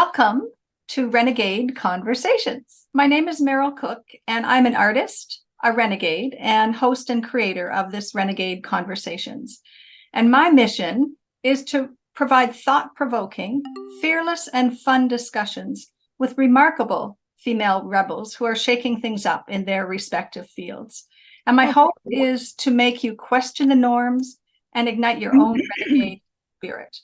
Welcome to Renegade Conversations. My name is Meryl Cook, and I'm an artist, a renegade, and host and creator of this Renegade Conversations. And my mission is to provide thought-provoking, fearless, and fun discussions with remarkable female rebels who are shaking things up in their respective fields. And my hope is to make you question the norms and ignite your own renegade spirit.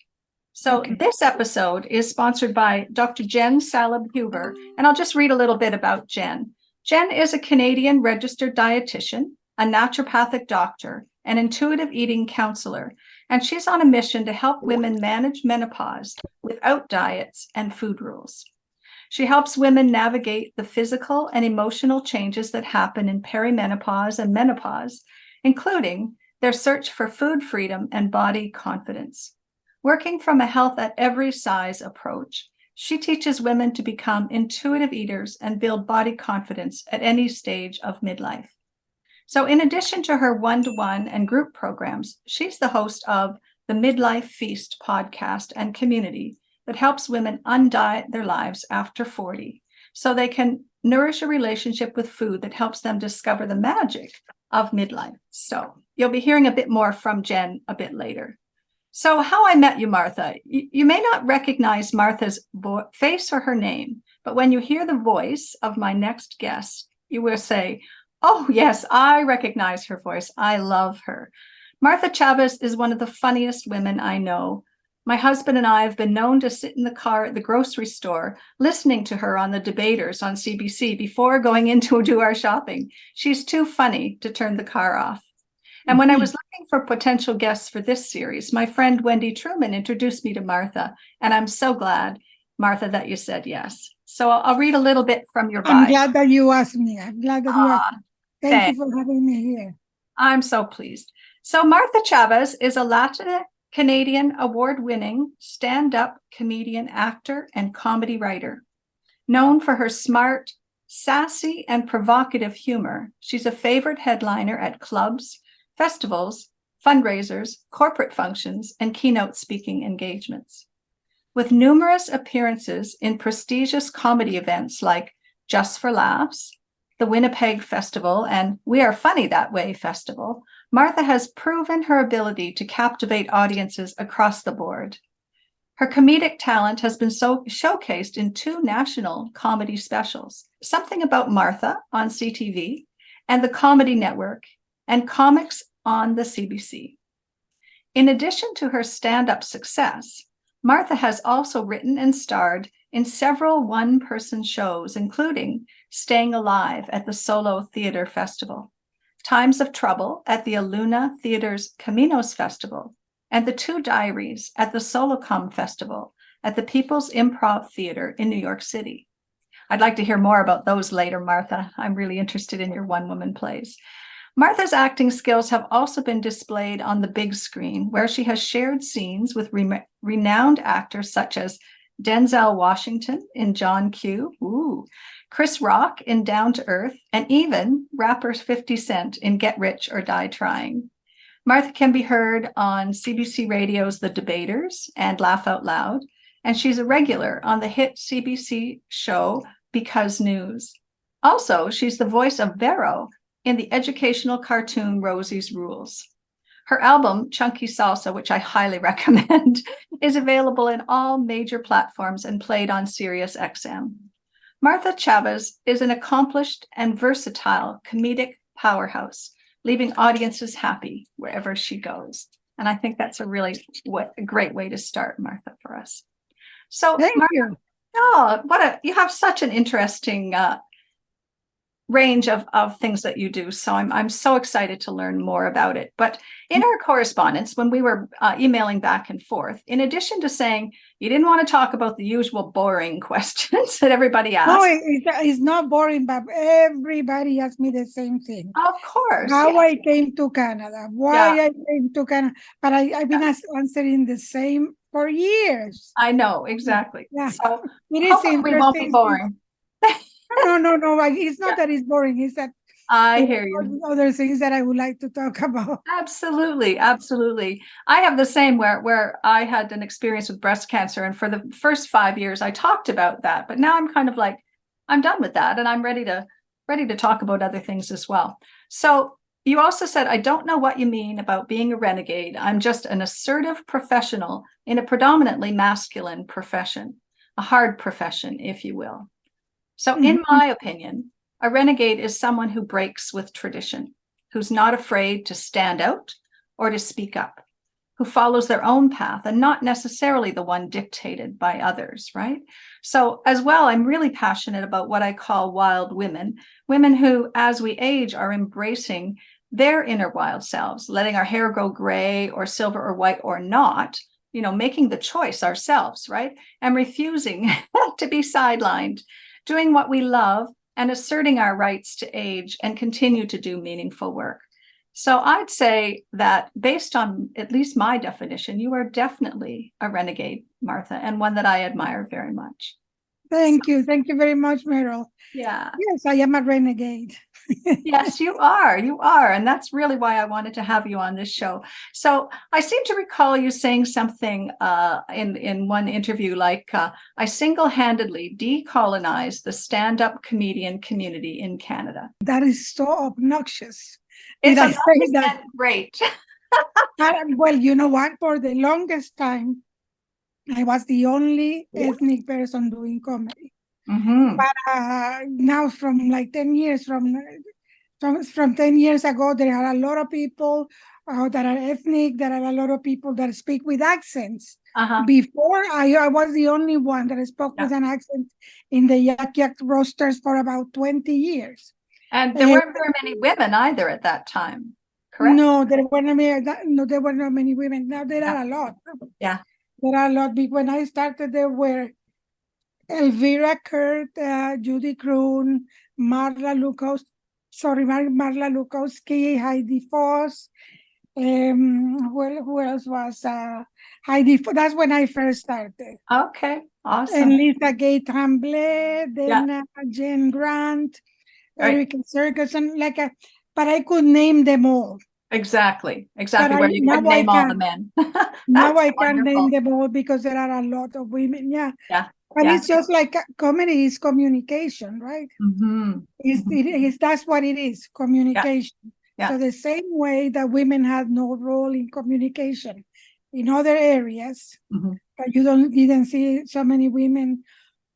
So this episode is sponsored by Dr. Jen Salib-Huber, and I'll just read a little bit about Jen. Jen is a Canadian registered dietitian, a naturopathic doctor, an intuitive eating counselor, and she's on a mission to help women manage menopause without diets and food rules. She helps women navigate the physical and emotional changes that happen in perimenopause and menopause, including their search for food freedom and body confidence. Working from a health at every size approach, she teaches women to become intuitive eaters and build body confidence at any stage of midlife. So in addition to her one-to-one and group programs, she's the host of the Midlife Feast podcast and community that helps women undiet their lives after 40 so they can nourish a relationship with food that helps them discover the magic of midlife. So you'll be hearing a bit more from Jen a bit later. So how I met you, Martha. You may not recognize Martha's face or her name, but when you hear the voice of my next guest, you will say, oh, yes, I recognize her voice. I love her. Martha Chaves is one of the funniest women I know. My husband and I have been known to sit in the car at the grocery store listening to her on the debaters on CBC before going in to do our shopping. She's too funny to turn the car off. And when I was looking for potential guests for this series, my friend Wendy Truman introduced me to Martha, and I'm so glad, Martha, that you said yes. So I'll read a little bit from your bio. I'm glad that you asked me. I'm glad that you asked me. Thank you for having me here. I'm so pleased. So Martha Chaves is a Latina-Canadian award-winning stand-up comedian, actor, and comedy writer. Known for her smart, sassy, and provocative humor, she's a favorite headliner at clubs, festivals, fundraisers, corporate functions, and keynote speaking engagements. With numerous appearances in prestigious comedy events like Just for Laughs, the Winnipeg Festival, and We Are Funny That Way Festival, Martha has proven her ability to captivate audiences across the board. Her comedic talent has been showcased in 2 national comedy specials, Something About Martha on CTV and the Comedy Network, and Comics on the CBC. In addition to her stand-up success, Martha has also written and starred in several one-person shows, including Staying Alive at the Solo Theatre Festival, Times of Trouble at the Aluna Theatre's Caminos Festival, and The 2 Diaries at the Solocom Festival at the People's Improv Theatre in New York City. I'd like to hear more about those later, Martha. I'm really interested in your one-woman plays. Martha's acting skills have also been displayed on the big screen, where she has shared scenes with renowned actors such as Denzel Washington in John Q, Chris Rock in Down to Earth, and even rapper 50 Cent in Get Rich or Die Trying. Martha can be heard on CBC Radio's The Debaters and Laugh Out Loud, and she's a regular on the hit CBC show Because News. Also, she's the voice of Vero in the educational cartoon Rosie's Rules. Her album, Chunky Salsa, which I highly recommend, is available in all major platforms and played on Sirius XM. Martha Chaves is an accomplished and versatile comedic powerhouse, leaving audiences happy wherever she goes. And I think that's a great way to start, Martha, for us. So, Thank Martha, you. Oh, you have such an interesting range of things that you do. So I'm so excited to learn more about it. But in our correspondence, when we were emailing back and forth, in addition to saying you didn't want to talk about the usual boring questions that everybody asks. No, it's not boring, but everybody asks me the same thing. Of course. How I came to Canada, why I came to Canada. But I've been answering the same for years. I know, exactly. Yeah. So it is interesting. We won't be boring. No. It's not that it's boring. It's that I There hear you. are other things that I would like to talk about. Absolutely, absolutely. I have the same where I had an experience with breast cancer, and for the first 5 years I talked about that, but now I'm kind of like, I'm done with that, and I'm ready to talk about other things as well. So you also said, I don't know what you mean about being a renegade. I'm just an assertive professional in a predominantly masculine profession, a hard profession, if you will. So in my opinion, a renegade is someone who breaks with tradition, who's not afraid to stand out or to speak up, who follows their own path and not necessarily the one dictated by others, right? So as well, I'm really passionate about what I call wild women, women who, as we age, are embracing their inner wild selves, letting our hair grow gray or silver or white or not, making the choice ourselves, right? And refusing to be sidelined, doing what we love and asserting our rights to age and continue to do meaningful work. So I'd say that based on at least my definition, you are definitely a renegade, Martha, and one that I admire very much. Thank you. Thank you very much, Meryl. Yeah. Yes, I am a renegade. Yes, you are. You are. And that's really why I wanted to have you on this show. So I seem to recall you saying something in one interview like, I single-handedly decolonized the stand-up comedian community in Canada. That is so obnoxious. It's Did I say that? Great. Well, you know what? For the longest time, I was the only ethnic person doing comedy. Mm-hmm. But now, from like 10 years, from 10 years ago, there are a lot of people that are ethnic. There are a lot of people that speak with accents. Uh-huh. Before, I was the only one that spoke with an accent in the Yak Yak rosters for about 20 years. And there weren't very many women either at that time, correct? No, there were not many women. Now there are a lot. Yeah. There are a lot. When I started, there were Elvira Kurt, Judy Kroon, Marla Lukowski, Heidi Foss. Who else was Heidi? That's when I first started. Okay, awesome. And Lisa Gay Tremblay, then Jane Grant, Erica Ferguson, but I could name them all. Exactly. Where you could name all the men. Now I can't name them all because there are a lot of women. Yeah. But it's just like comedy is communication, right? Mm-hmm. That's what it is, communication. Yeah. So the same way that women had no role in communication in other areas, but you didn't see so many women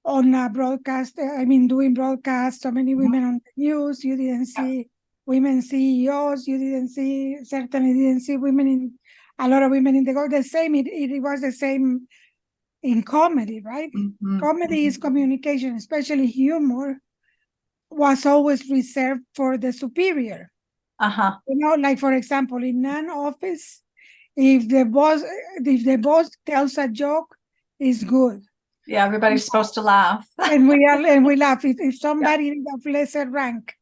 on a broadcast, doing broadcasts, so many women on the news, you didn't see women CEOs, certainly didn't see a lot of women in the same, it was the same in comedy, right? Comedy is communication, especially humor was always reserved for the superior. Like for example, in an office, if the boss tells a joke, it's good. Yeah, everybody's supposed to laugh. and we laugh. If somebody of lesser rank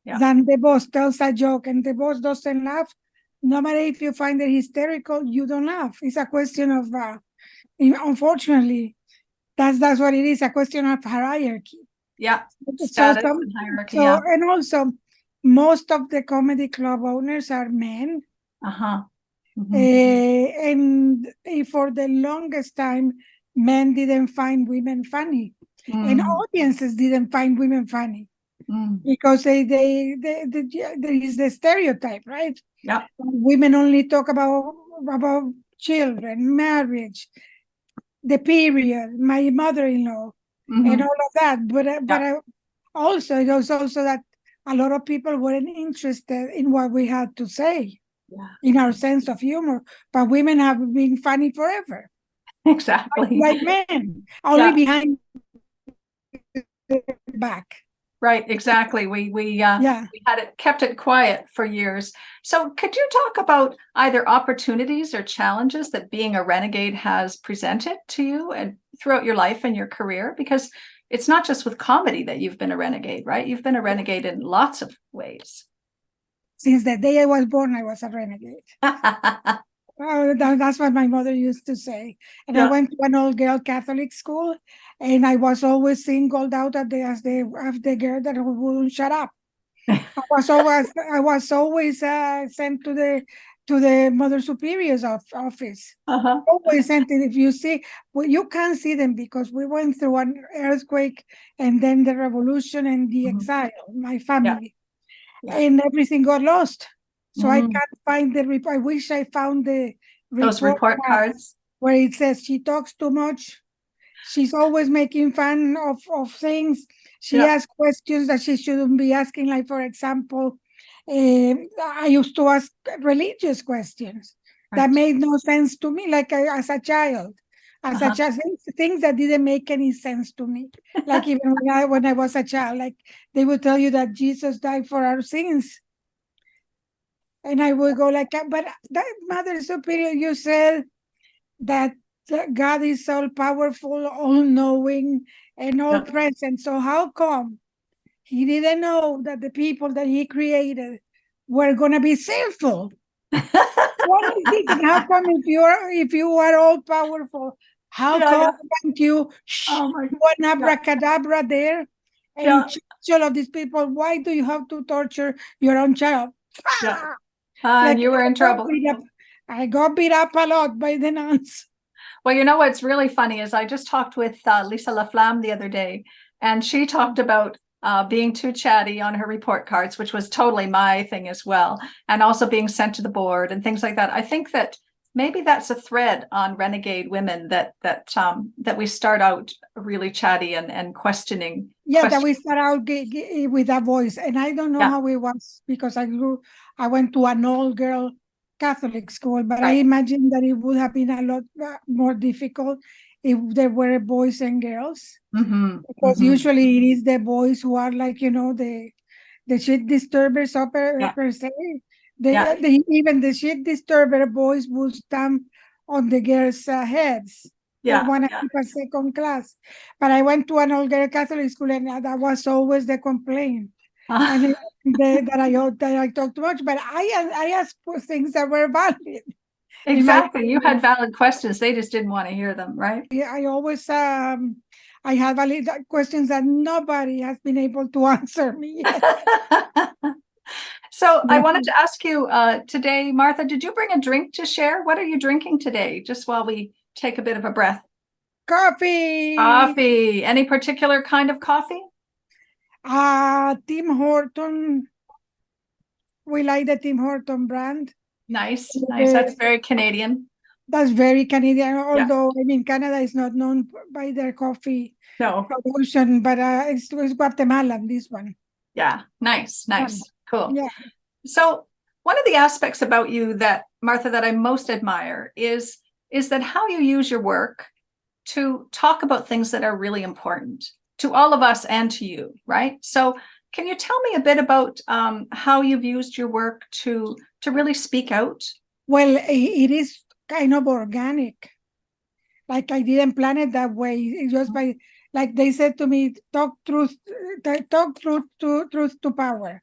than the boss tells a joke and the boss doesn't laugh, no matter if you find it hysterical, you don't laugh. It's a question of unfortunately, that's what it is, a question of hierarchy. Yeah. Status and hierarchy. And also most of the comedy club owners are men. And for the longest time, men didn't find women funny, and audiences didn't find women funny because there is the stereotype, right? Yeah, women only talk about children, marriage, the period, my mother-in-law, and all of that. But also it was also that a lot of people weren't interested in what we had to say. In our sense of humor, but women have been funny forever. Exactly. Like men, only behind the back. Right, exactly. We kept it quiet for years. So could you talk about either opportunities or challenges that being a renegade has presented to you and throughout your life and your career? Because it's not just with comedy that you've been a renegade, right? You've been a renegade in lots of ways. Since the day I was born, I was a renegade. That's what my mother used to say. And I went to an all-girl Catholic school, and I was always singled out as the girl that wouldn't shut up. I was always sent to the Mother Superior's office. Always sent it. If you see, well, you can't see them because we went through an earthquake and then the revolution and the exile, my family. And everything got lost. So I can't find the report. I wish I found those report cards where it says she talks too much. She's always making fun of things. She asks questions that she shouldn't be asking. Like, for example, I used to ask religious questions that made no sense to me, like as a child. As a child, things that didn't make any sense to me. Like even when I was a child, like they would tell you that Jesus died for our sins. And I would go like, but that Mother Superior, you said that God is all powerful, all knowing, and all present. So how come he didn't know that the people that he created were gonna be sinful? What is it? And how come if you are all powerful, how come can't you one abracadabra there and all of these people? Why do you have to torture your own child? And you were in trouble. I got beat up a lot by the nuns. Well, you know what's really funny is I just talked with Lisa Laflamme the other day, and she talked about being too chatty on her report cards, which was totally my thing as well, and also being sent to the board and things like that. I think that maybe that's a thread on Renegade Women that we start out really chatty and questioning. Yeah, that we start out with a voice, and I don't know how it was because I went to an all-girl Catholic school, but I imagine that it would have been a lot more difficult if there were boys and girls, because usually it is the boys who are like, the shit disturbers per se. Even the shit disturber boys will stamp on the girls' heads. They want to keep a second class. But I went to an all-girl Catholic school, and that was always the complaint. And that I talked too much, but I asked for things that were valid. Exactly, you had valid questions. They just didn't want to hear them, right? Yeah, I always I had valid questions that nobody has been able to answer me yet. So I wanted to ask you today, Martha, did you bring a drink to share? What are you drinking today? Just while we take a bit of a breath. Coffee. Coffee. Any particular kind of coffee? Tim Horton. We like the Tim Horton brand. Nice. That's very Canadian. That's very Canadian, although I mean Canada is not known by their coffee production, but it's Guatemalan, this one. Yeah, nice. Cool. Yeah. So one of the aspects about you that, Martha, that I most admire is that how you use your work to talk about things that are really important to all of us and to you, right? So can you tell me a bit about how you've used your work to really speak out? Well, it is kind of organic. Like I didn't plan it that way. It was by, like they said to me, talk truth to power.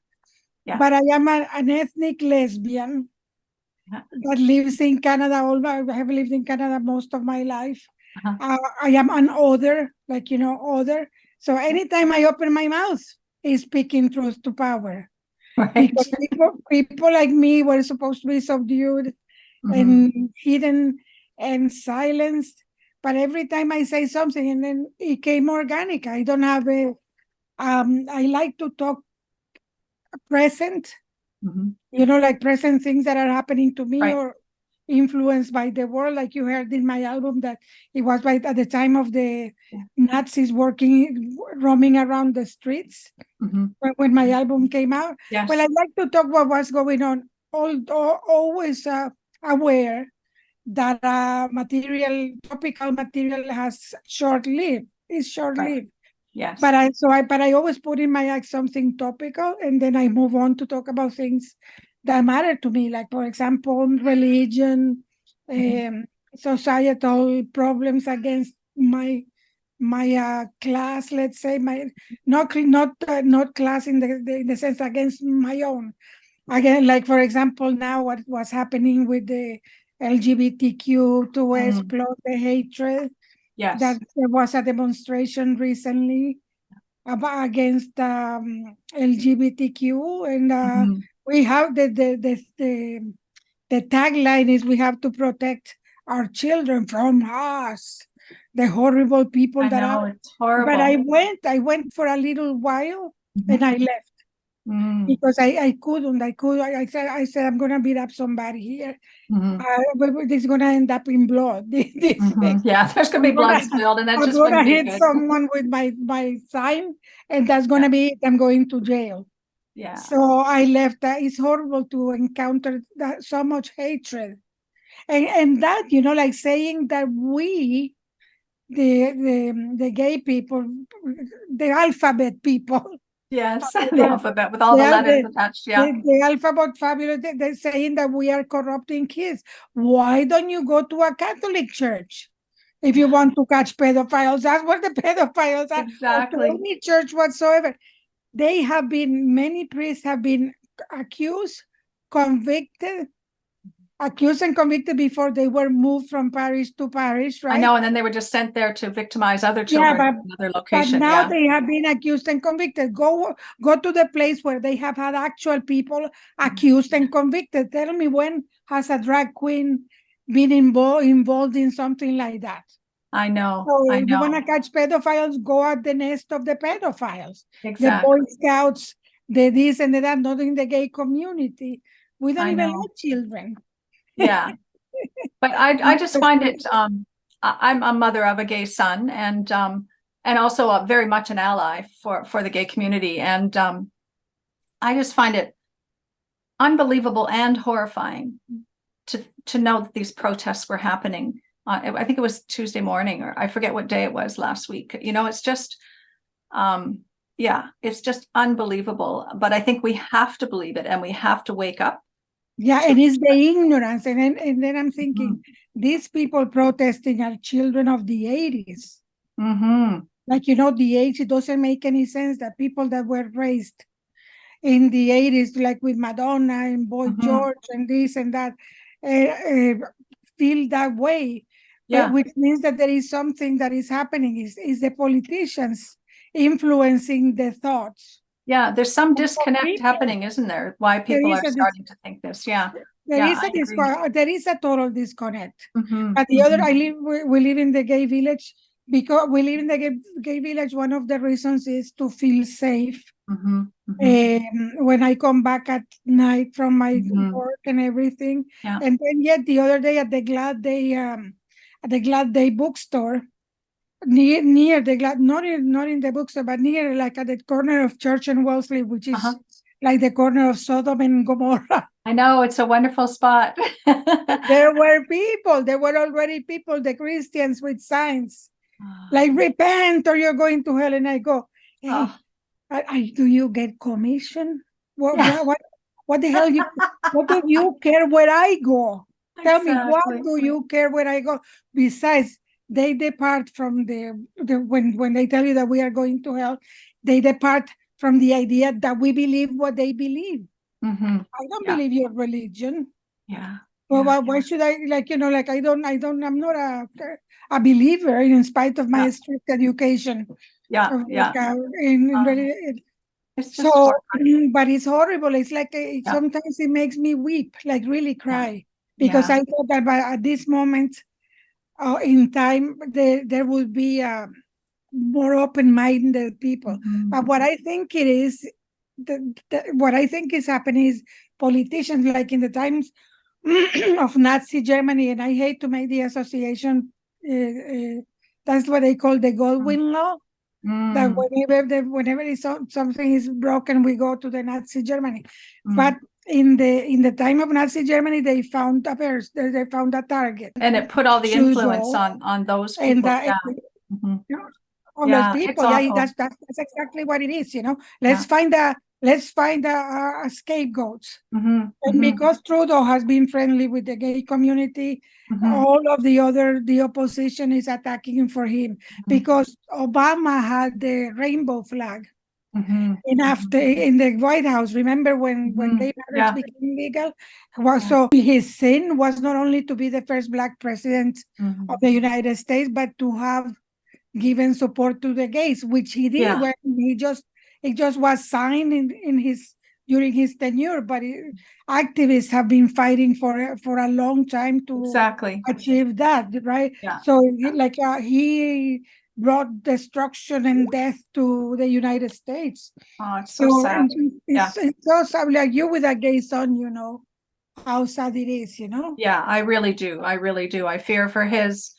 Yeah. But I am an ethnic lesbian that lives in Canada. I have lived in Canada most of my life. I am an other, other. So anytime I open my mouth, is speaking truth to power. Right. Because people like me were supposed to be subdued and hidden and silenced. But every time I say something, and then it came organic. I don't have I like to talk present, like present things that are happening to me or influenced by the world. Like you heard in my album that it was at the time of the Nazis roaming around the streets when my album came out. Yes. Well, I'd like to talk about what's going on, always aware that topical material has short-lived. It's short-lived. Yes. But I always put in my act something topical, and then I move on to talk about things that matter to me, like for example, religion, societal problems against my class. Let's say not class in the sense against my own. Again, like for example, now what was happening with the LGBTQ2S plus the hatred. Yes. That there was a demonstration recently against LGBTQ, and we have the tagline is we have to protect our children from us, the horrible people that are. It's horrible. But I went for a little while and I left. Because I couldn't. I said I'm gonna beat up somebody here. This is gonna end up in blood. Yeah, there's gonna be blood spilled, and that's just gonna hit someone with my sign, and that's gonna be it. I'm going to jail. Yeah. So I left. It's horrible to encounter that so much hatred, and that like saying that we, the gay people, the alphabet people. Yes, the alphabet with all the letters attached. Yeah, the alphabet fabulous. They're saying that we are corrupting kids. Why don't you go to a Catholic church if you want to catch pedophiles? That's what the pedophiles are. Exactly. Or to any church whatsoever. Many priests have been accused and convicted before they were moved from parish to parish, right? I know, and then they were just sent there to victimize other children in another location. But now they have been accused and convicted. Go to the place where they have had actual people accused and convicted. Tell me, when has a drag queen been involved in something like that? I know. So if you want to catch pedophiles, go at the nest of the pedophiles. Exactly. The Boy Scouts, the this and the that, not in the gay community. We don't even let children. Yeah, but I just find it. I'm a mother of a gay son, and also very much an ally for the gay community, and I just find it unbelievable and horrifying to know that these protests were happening. I think it was Tuesday morning, or I forget what day it was last week. It's just, it's just unbelievable. But I think we have to believe it, and we have to wake up. Yeah, and it's the ignorance. And then I'm thinking, these people protesting are children of the 80s. Like, the 80s, it doesn't make any sense that people that were raised in the 80s, like with Madonna and Boy George and this and that, feel that way. Yeah. Which means that there is something that is happening, is the politicians influencing the thoughts. Yeah, there's some disconnect happening, isn't there? Why people are starting to think this. Yeah. There is a total disconnect. But the other, we live in the gay village. Because we live in the gay village, one of the reasons is to feel safe. When I come back at night from my work and everything. Yeah. And then yet the other day at the Glad Day bookstore, near the Glad, not in the bookstore, but near, like at the corner of Church and Wellesley, which is like the corner of Sodom and Gomorrah. I know, it's a wonderful spot. There were already people, the Christians with signs. Like, repent or you're going to hell. And I go, hey, do you get commission? What the hell? What do you care where I go? Tell me, what do you care where I go? Besides, they depart from when they tell you that we are going to hell, they depart from the idea that we believe what they believe. I don't believe your religion. Yeah. Well, why should I, I'm not a believer in spite of my strict education. It's just but it's horrible. It's like sometimes it makes me weep, like really cry, because I thought that at this moment in time there will be more open-minded people. But what I think it is, what I think is happening is politicians, like in the times of Nazi Germany, and I hate to make the association, that's what they call the Goldwyn law, that whenever something is broken, we go to the Nazi Germany. But in the time of Nazi Germany, they found a target, and it put all the influence on those people. Those people. That's exactly what it is. Let's find a scapegoat. And because Trudeau has been friendly with the gay community, all of the opposition is attacking for him, because Obama had the rainbow flag. And after in the White House, remember when gay marriage became legal? So his sin was not only to be the first Black president of the United States, but to have given support to the gays, which he did when it just was signed in his during his tenure. But activists have been fighting for a long time to achieve that, right? So he brought destruction and death to the United States. Oh, it's so sad. It's so sad. Like you with a gay son, how sad it is, Yeah, I really do. I fear for his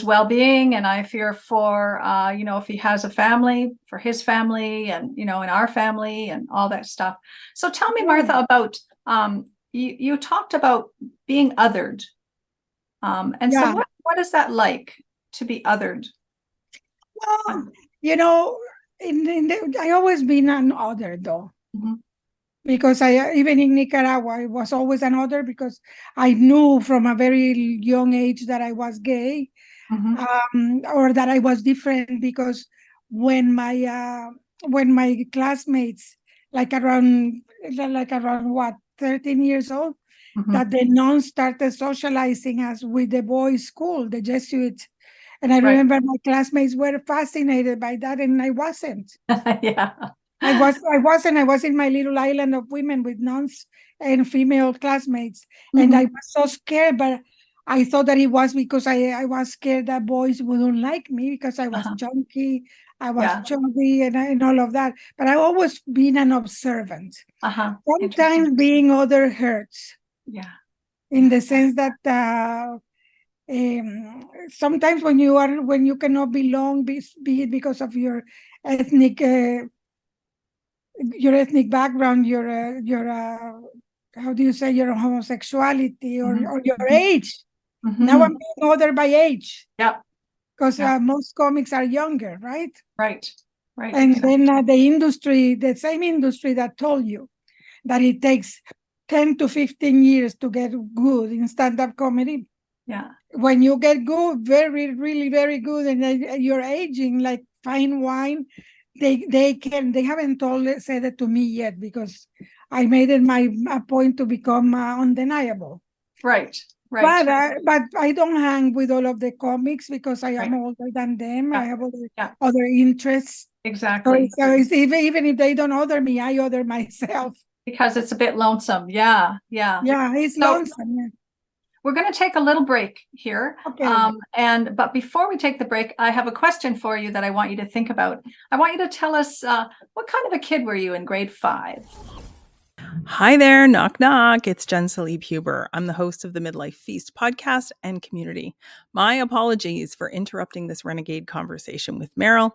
well-being, and I fear for if he has a family, for his family, and in our family and all that stuff. So tell me, Martha, about you talked about being othered. So what is that like to be othered? Well, I always been an other though. Mm-hmm. Because even in Nicaragua, I was always an other because I knew from a very young age that I was gay, or that I was different. Because when my classmates, like around what 13 years old, that the nuns started socializing us with the boys' school, the Jesuits. And I remember my classmates were fascinated by that, and I wasn't. I was in my little island of women with nuns and female classmates. And I was so scared, but I thought that it was because I was scared that boys wouldn't like me because I was chunky, I was chubby, and all of that. But I've always been an observant. Sometimes being other hurts. In the sense that sometimes when you cannot belong, be it because of your ethnic background, your how do you say, your homosexuality or your age. Now I'm being other by age. Because most comics are younger, right? Right. And then the same industry that told you that it takes 10 to 15 years to get good in stand-up comedy. When you get good, really very good, and you're aging like fine wine, they haven't said it to me yet, because I made it a point to become undeniable. Right. But I don't hang with all of the comics because I am older than them. I have other interests. Exactly. So it's, even if they don't other me, I other myself. Because it's a bit lonesome. Yeah, it's lonesome. We're going to take a little break here. Okay. But before we take the break, I have a question for you that I want you to think about. I want you to tell us, what kind of a kid were you in grade 5? Hi there, knock knock. It's Jen Salib Huber. I'm the host of the Midlife Feast podcast and community. My apologies for interrupting this Renegade conversation with Meryl.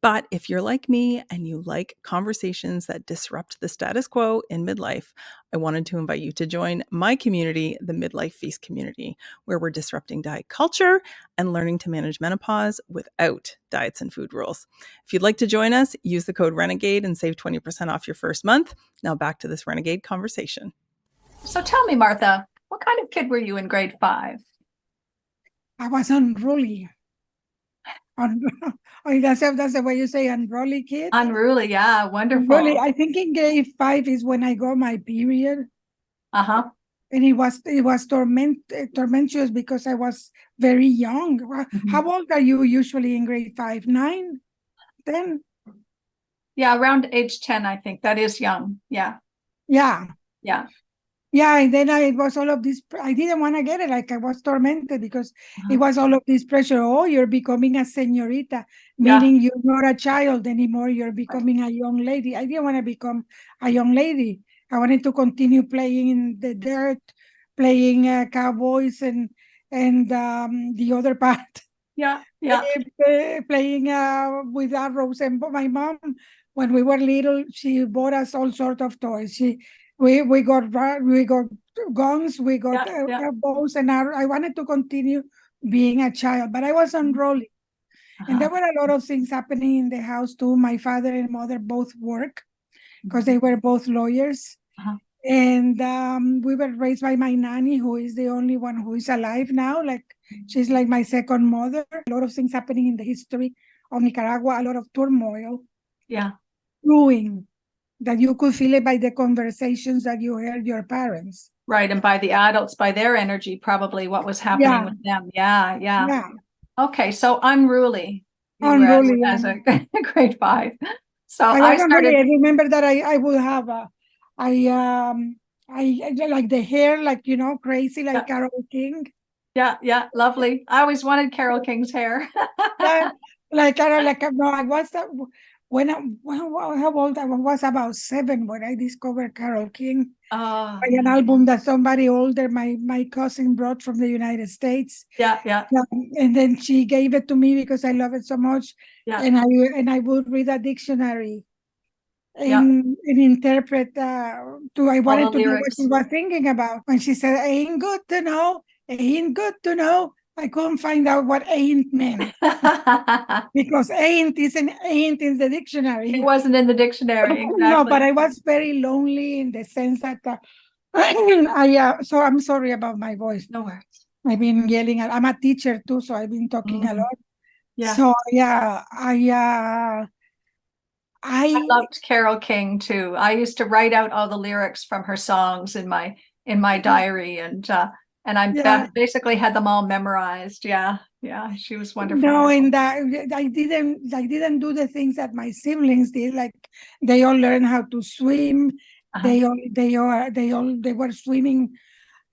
But if you're like me and you like conversations that disrupt the status quo in midlife, I wanted to invite you to join my community, the Midlife Feast community, where we're disrupting diet culture and learning to manage menopause without diets and food rules. If you'd like to join us, use the code Renegade and save 20% off your first month. Now back to this Renegade conversation. So tell me, Martha, what kind of kid were you in grade 5? I was unruly. That's the way you say unruly kid? Unruly, yeah, wonderful. Really, I think in grade 5 is when I got my period. And it was tormentuous because I was very young. How old are you usually in grade 5? 9? 10? Yeah, around age 10, I think. That is young. Yeah. Yeah, and then it was all of this. I didn't want to get it. Like I was tormented because it was all of this pressure. Oh, you're becoming a señorita, meaning you're not a child anymore. You're becoming a young lady. I didn't want to become a young lady. I wanted to continue playing in the dirt, playing cowboys and the other part. Playing with arrows. And my mom, when we were little, she bought us all sorts of toys. We got guns, we got bows and arrows. I wanted to continue being a child, but I was unruly. And there were a lot of things happening in the house too. My father and mother both work because they were both lawyers. And we were raised by my nanny, who is the only one who is alive now. Like she's like my second mother. A lot of things happening in the history of Nicaragua, a lot of turmoil. Ruin. That you could feel it by the conversations that you heard your parents. Right, and by the adults, by their energy, probably what was happening with them. Yeah. Okay, so unruly. you were as a grade 5. So I started. I remember that I would have I like the hair, like, crazy, like Carole King. Yeah, lovely. I always wanted Carole King's hair. Yeah, no, I was how old I was, about 7 when I discovered Carole King. By an album that somebody older, my cousin, brought from the United States. Yeah. And then she gave it to me because I love it so much. Yeah. And I would read a dictionary and interpret I wanted to know what she was thinking about. When she said, ain't good to know, I couldn't find out what ain't meant. Because ain't in the dictionary. It wasn't in the dictionary, exactly. No, but I was very lonely in the sense that so I'm sorry about my voice. No worries. I've been yelling. I'm a teacher too, so I've been talking a lot. Yeah. So yeah, I loved Carole King too. I used to write out all the lyrics from her songs in my diary, and I basically had them all memorized. Yeah, she was wonderful. No, and I didn't do the things that my siblings did. Like, they all learned how to swim. They were swimming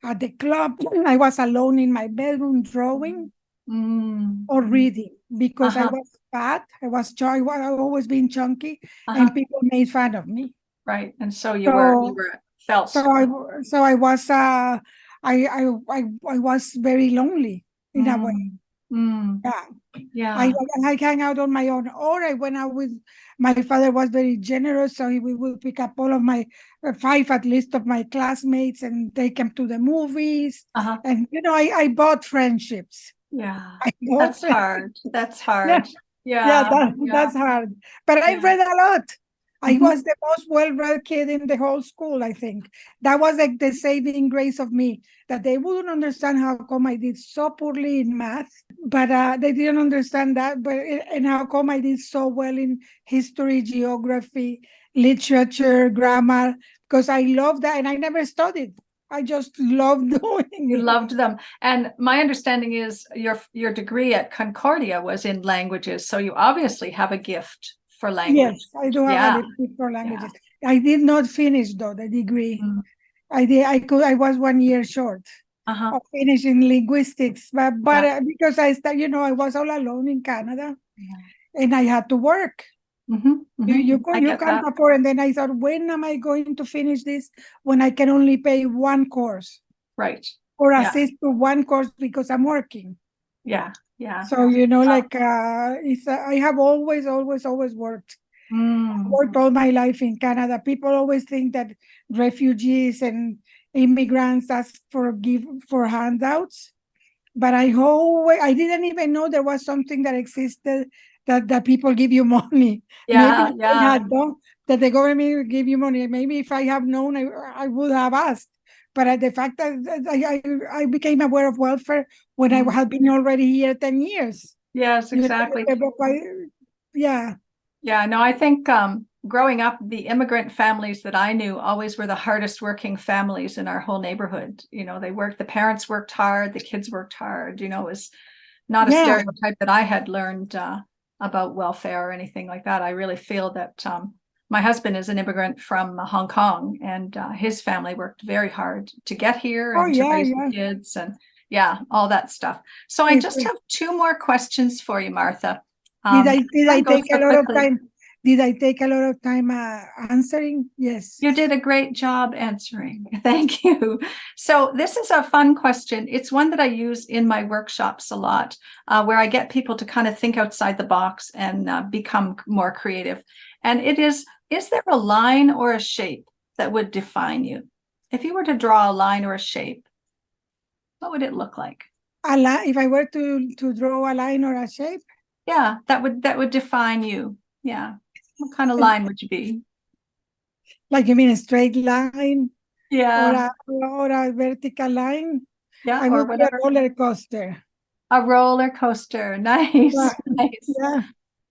at the club. I was alone in my bedroom drawing or reading because I was fat. I've always been chunky, and people made fun of me. Right, and so you were felt. So I was I was very lonely in a way. Yeah. I hang out on my own, or I went out with my father. Was very generous, so we would pick up all of my 5 at least of my classmates and take them to the movies. And I bought friendships. Yeah, that's hard. That's hard. That's hard. But I read a lot. I was the most well-read kid in the whole school, I think. That was like the saving grace of me, that they wouldn't understand how come I did so poorly in math, but they didn't understand that, and how come I did so well in history, geography, literature, grammar, because I loved that, and I never studied. I just loved doing it. You loved them. And my understanding is your degree at Concordia was in languages, so you obviously have a gift for language. Yes, I do have a gift for languages. I did not finish though the degree. I was 1 year short of finishing linguistics, but because I was all alone in Canada, and I had to work. You can't afford. And then I thought, when am I going to finish this when I can only pay one course, right, or assist to one course because I'm working? So I have always worked. Worked all my life in Canada. People always think that refugees and immigrants ask for handouts, but I didn't even know there was something that existed that people give you money. Maybe that the government will give you money. Maybe if I have known, I would have asked. But the fact that I became aware of welfare when I had been already here 10 years. Yes, exactly. No, I think growing up, the immigrant families that I knew always were the hardest working families in our whole neighborhood. The parents worked hard, the kids worked hard. It was not a stereotype that I had learned about welfare or anything like that. I really feel that my husband is an immigrant from Hong Kong, and his family worked very hard to get here and to raise the kids and all that stuff. So I just have 2 more questions for you, Martha. Did I take a lot of time? Did I take a lot of time answering? Yes. You did a great job answering. Thank you. So this is a fun question. It's one that I use in my workshops a lot, where I get people to kind of think outside the box and become more creative. And it is there a line or a shape that would define you? If you were to draw a line or a shape, what would it look like? If I were to draw a line or a shape? Yeah, that would define you. Yeah. What kind of line would you be? Like, you mean a straight line? Yeah. Or a vertical line? Yeah, I would be a roller coaster. A roller coaster. Nice. Nice.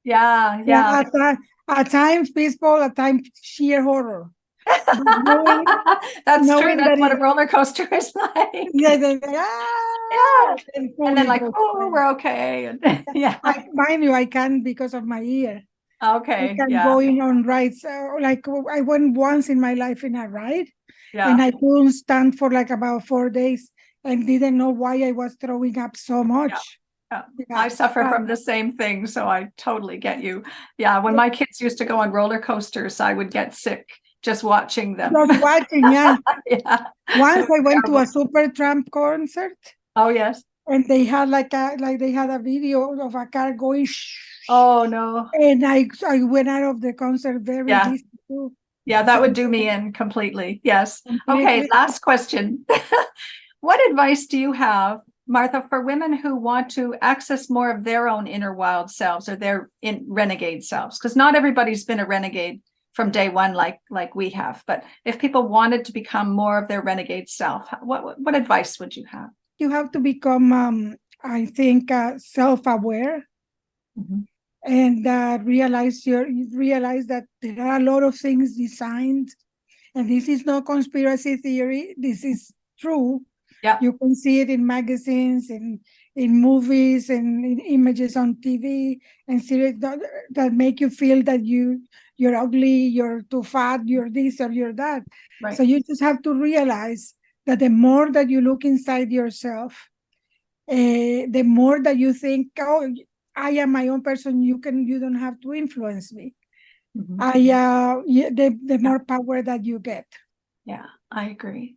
Yeah. At times peaceful, at times sheer horror. knowing, That's true. knowing That's that what a it, roller coaster is like. yeah, Yeah. and And then fully like, goes oh, away. we're okay. And yeah. Mind you, I can't because of my ear. I Okay. can Yeah. go in on rides. Like I went once in my life in a ride, and Yeah. I couldn't stand for like about 4 days and didn't know why I was throwing up so much. Yeah. Yeah. I suffer from the same thing, so I totally get you. Yeah, when my kids used to go on roller coasters, I would get sick just watching them. Just watching, yeah. Yeah. Once I went to Terrible. a Supertramp concert, Oh yes. and they had they had a video of a car going, Oh no. and I went out of the concert very Yeah. dizzy too. Yeah, that So would do me in completely. Yes. Okay, completely. last question. What advice do you have, Martha, for women who want to access more of their own inner wild selves or their renegade selves? Because not everybody's been a renegade from day one like we have. But if people wanted to become more of their renegade self, what advice would you have? You have to become, I think, self-aware, and realize that there are a lot of things designed, and this is no conspiracy theory. This is true. Yeah. You can see it in magazines, in movies, and in images on TV, and series that make you feel that you're ugly, you're too fat, you're this or you're that. Right. So you just have to realize that the more that you look inside yourself, the more that you think, oh, I am my own person. You don't have to influence me. The more power that you get. Yeah, I agree.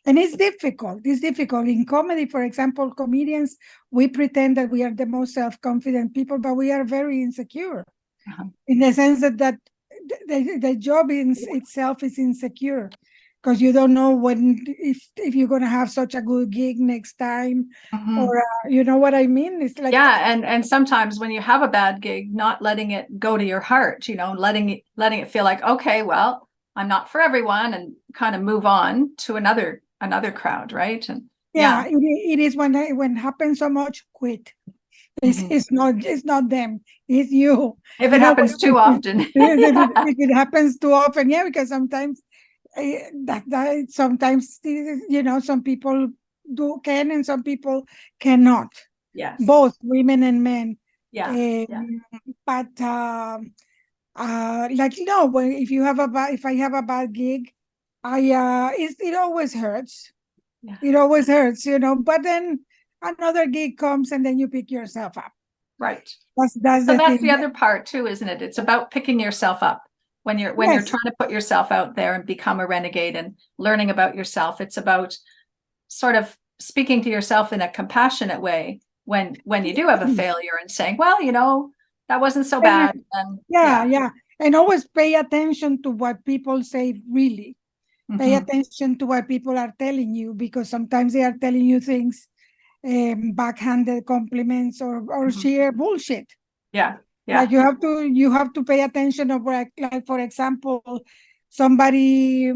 And it's difficult. It's difficult. In comedy, for example, comedians, we pretend that we are the most self-confident people, but we are very insecure in the sense that the job in itself is insecure, because you don't know if you're going to have such a good gig next time, or you know what I mean? It's like, yeah, and sometimes when you have a bad gig, not letting it go to your heart, letting it feel like, okay, well, I'm not for everyone, and kind of move on to another crowd, right? And yeah. It is when it happens so much, quit. It's not them, it's you. If it happens too often. If it happens too often, yeah, because sometimes sometimes some people can and some people cannot. Yes. Both women and men. Yeah. But if I have a bad gig, it always hurts. Yeah. It always hurts, but then another gig comes and then you pick yourself up. Right. That's the other part too, isn't it? It's about picking yourself up when you're trying to put yourself out there and become a renegade and learning about yourself. It's about sort of speaking to yourself in a compassionate way when you do have a failure and saying, well, that wasn't so bad. And yeah. And always pay attention to what people say, really. Pay attention to what people are telling you, because sometimes they are telling you things, backhanded compliments or sheer bullshit. Yeah. Like you have to pay attention of like for example, somebody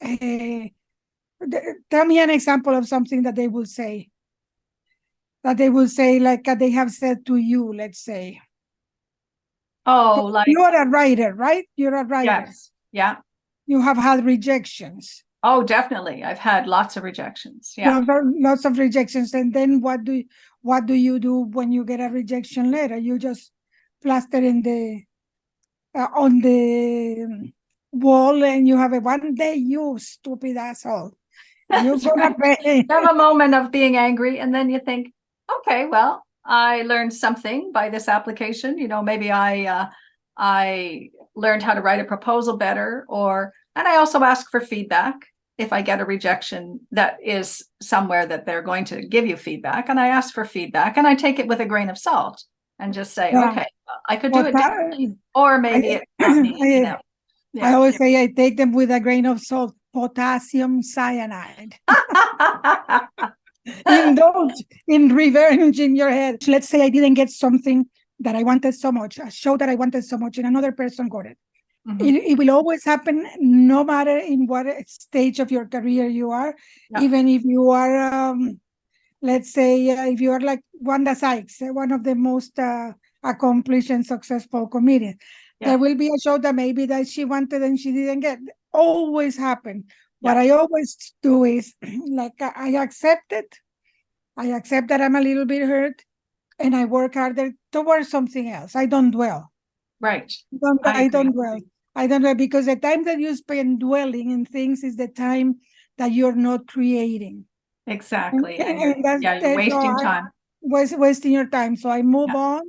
tell me an example of something that they will say. Like they have said to you, let's say. Oh, like you are a writer, right? You're a writer. Yes. Yeah. You have had rejections. Oh, definitely. I've had lots of rejections. Yeah. Lots of rejections. And then what do you do when you get a rejection letter? You just plaster in the on the wall, and you have a one day, you stupid asshole. You're gonna pay. You have a moment of being angry, and then you think, okay, well, I learned something by this application. Maybe I learned how to write a proposal better, and I also ask for feedback if I get a rejection that is somewhere that they're going to give you feedback, and I ask for feedback, and I take it with a grain of salt and just say, okay, I could do it differently, or maybe it's not me. I always say I take them with a grain of salt. Potassium cyanide. Indulge in revenge in your head. Let's say I didn't get something that I wanted so much, a show that I wanted so much, and another person got it. It will always happen, no matter in what stage of your career you are. Even if you are, let's say, if you are like Wanda Sykes, one of the most accomplished and successful comedians, there will be a show that maybe that she wanted and she didn't get. always happen. What I always do is like I accept it. I accept that I'm a little bit hurt, and I work harder towards something else. I don't dwell. Right. I don't dwell. I don't dwell, because the time that you spend dwelling in things is the time that you're not creating. Exactly. And you're wasting time. Wasting your time. So I move on.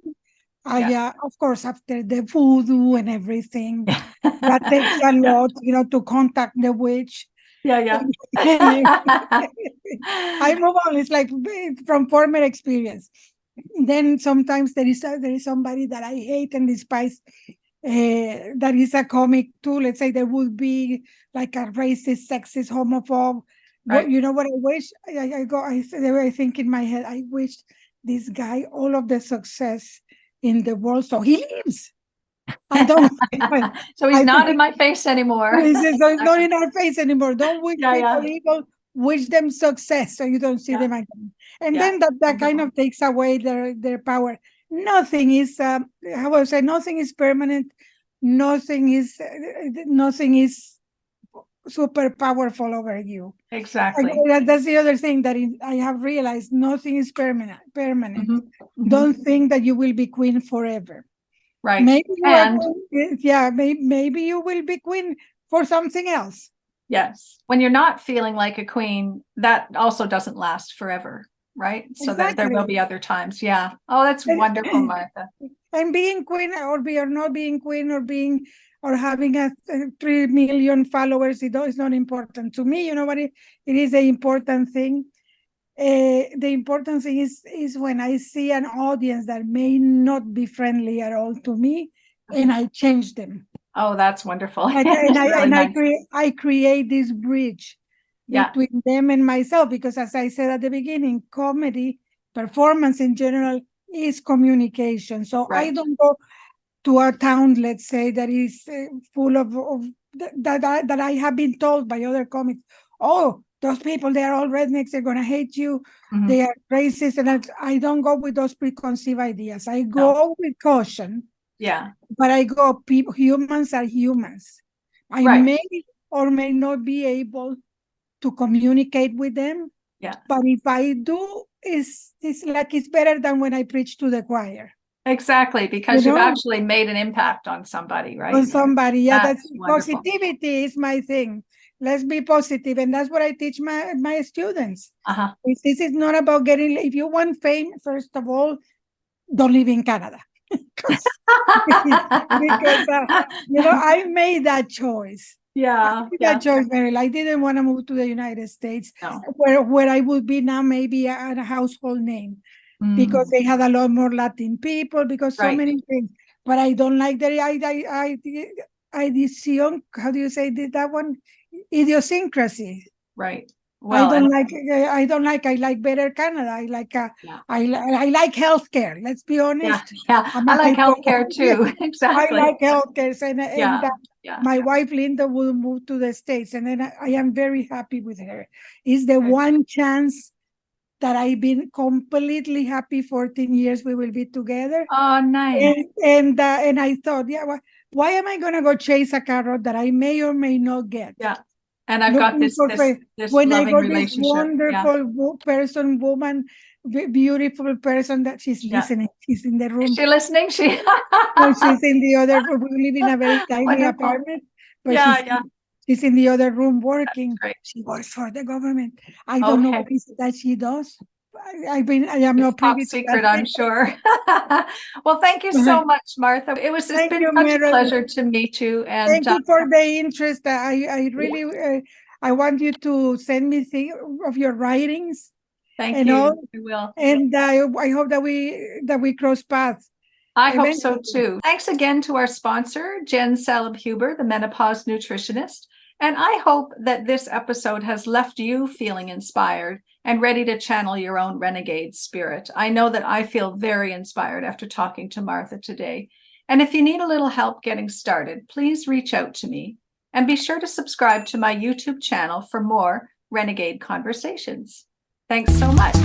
Of course, after the voodoo and everything, that takes a lot, to contact the witch. Yeah. I move on. It's like from former experience. Then sometimes there is somebody that I hate and despise. That is a comic too. Let's say there would be like a racist, sexist, homophobe. Right. You know what I wish? I think in my head, I wish this guy all of the success in the world, so he lives. I don't. So he's not in my face anymore. He's not in our face anymore. Don't wish people evil. Wish them success so you don't see them again. And then that kind of takes away their power. Nothing is. How would I say? Nothing is permanent. Nothing is super powerful over you. Exactly. That's the other thing that I have realized. Nothing is permanent. Mm-hmm. Don't think that you will be queen forever. Right. Maybe maybe you will be queen for something else. Yes. When you're not feeling like a queen, that also doesn't last forever. Right. So there will be other times. Yeah. Oh, that's wonderful, Martha. And being queen or not being queen or having 3 million followers, it's not important to me. You know what? It is the important thing. The important thing is when I see an audience that may not be friendly at all to me, and I change them. Oh, that's wonderful. I create this bridge between them and myself, because as I said at the beginning, comedy, performance in general, is communication. So I don't go to a town, let's say, that is full of that I have been told by other comics, oh, those people, they are all rednecks, they're going to hate you, they are racist. And I don't go with those preconceived ideas. I go with caution. Yeah. But I go, humans are humans. I may or may not be able to communicate with them. Yeah. But if I do, it's better than when I preach to the choir. Exactly, because you've actually made an impact on somebody, right? On somebody, that's wonderful. Positivity is my thing. Let's be positive, and that's what I teach my students. This is not about getting. If you want fame, first of all, don't live in Canada, because I made that choice. That choice, Meryl. I didn't want to move to the United States, where I would be now, maybe a household name. Because they had a lot more Latin people, because so many things. But I don't like the how do you say that one? Idiosyncrasy. Right. Well, I like better Canada. I like healthcare. Let's be honest. I like healthcare too. Exactly. I like healthcare, and my wife Linda will move to the States, and then I am very happy with her. It's the one chance that I've been completely happy. 14 years we will be together. Oh, nice. And I thought, why am I going to go chase a carrot that I may or may not get? Yeah. And I've got this when I got this wonderful person, woman, beautiful person that she's listening. She's in the room. Is she listening? She's in the other room. We live in a very tiny apartment. But she's in the other room working. She works for the government. I don't know what is it that she does. I am not privy to secret, I'm sure. Well, thank you so much, Martha. It's been such a pleasure to meet you. And thank you for the interest. I really I want you to send me things of your writings. Thank you. I will. And I hope that we cross paths. I hope so too. Thanks again to our sponsor, Jen Salib-Huber, the menopause nutritionist. And I hope that this episode has left you feeling inspired and ready to channel your own renegade spirit. I know that I feel very inspired after talking to Martha today. And if you need a little help getting started, please reach out to me. And be sure to subscribe to my YouTube channel for more Renegade conversations. Thanks so much.